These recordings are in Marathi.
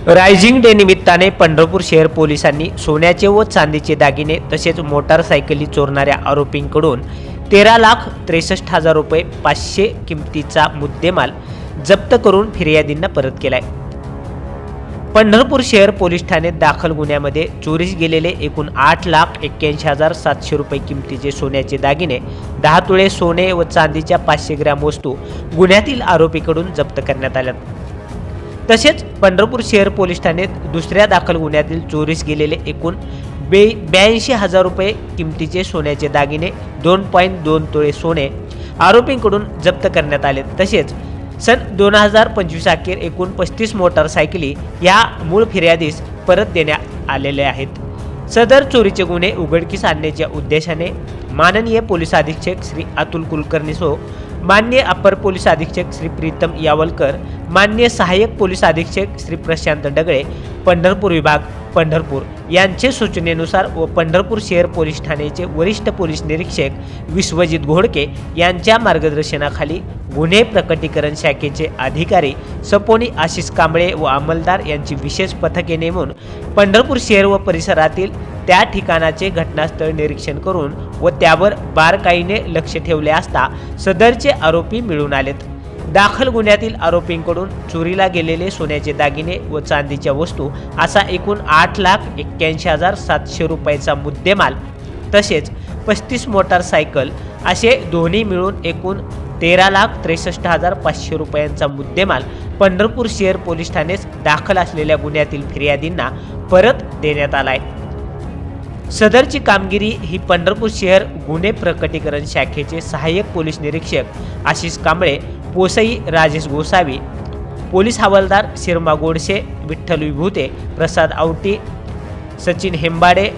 रायझिंग डे निमित्ताने पंढरपूर शहर पोलिसांनी सोन्याचे व चांदीचे दागिने तसेच मोटारसायकली चोरणाऱ्या आरोपींकडून 13,63,000 रुपये 500 किमतीचा मुद्देमाल जप्त करून फिर्यादींना परत केलाय। पंढरपूर शहर पोलीस ठाण्यात दाखल गुन्ह्यामध्ये चोरीस गेलेले एकूण 8,81,700 रुपये किमतीचे सोन्याचे दागिने, 10 तोळे सोने व चांदीच्या 500 ग्रॅम वस्तू गुन्ह्यातील आरोपीकडून जप्त करण्यात आल्या। तसेच पंढरपूर शहर पोलीस ठाण्यात दुसऱ्या दाखल गुन्ह्यातील चोरीस गेलेले एकूण 82,000 रुपये किमतीचे सोन्याचे दागिने, 2.2 तोळे सोने आरोपींकडून जप्त करण्यात आले। तसेच सन 2025 अखेर एकूण 35 मोटारसायकली या मूळ फिर्यादीस परत देण्यात आलेल्या आहेत। सदर चोरीचे गुन्हे उघडकीस आणण्याच्या उद्देशाने माननीय पोलीस अधीक्षक श्री अतुल कुलकर्णीसह माननीय अपर पोलीस अधीक्षक श्री प्रीतम यावलकर, माननीय सहाय्यक पोलीस अधीक्षक श्री प्रशांत डगळे, पंढरपूर विभाग पंढरपूर यांचे सूचनेनुसार व पंढरपूर शहर पोलीस ठाण्याचे वरिष्ठ पोलीस निरीक्षक विश्वजित घोडके यांच्या मार्गदर्शनाखाली गुन्हे प्रकटीकरण शाखेचे अधिकारी सपोनी आशिष कांबळे व अंमलदार यांची विशेष पथके नेमून पंढरपूर शहर व परिसरातील त्या ठिकाणाचे घटनास्थळ निरीक्षण करून व त्यावर बारकाईने लक्ष ठेवले असता सदरचे आरोपी मिळून आलेत। दाखल गुन्ह्यातील आरोपींकडून चोरीला गेलेले सोन्याचे दागिने व चांदीच्या वस्तू असा एकूण 8,81,700 रुपयाचा मुद्देमाल तसेच 35 मोटारसायकल असे दोन्ही मिळून एकूण 13,63,500 रुपयांचा मुद्देमाल पंढरपूर शहर पोलीस ठाण्यास दाखल असलेल्या गुन्ह्यातील फिर्यादींना परत देण्यात आलाय। सदरची कामगिरी ही पंढरपूर शहर गुन्हे प्रकटीकरण शाखेचे सहाय्यक पोलीस निरीक्षक आशिष कांबळे, पोसई राजेश गोसावी, पोलीस हवालदार शिरमा गोडसे, विठ्ठल विभूते, प्रसाद आवटी, सचिन हेंबाडे,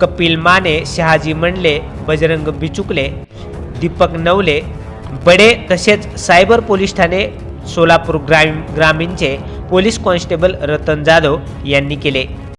कपिल माने, शहाजी मंडले, बजरंग बिचुकले, दीपक नवले बडे तसेच सायबर पोलीस ठाणे सोलापूर ग्रामीणचे पोलीस कॉन्स्टेबल रतन जाधव यांनी केले।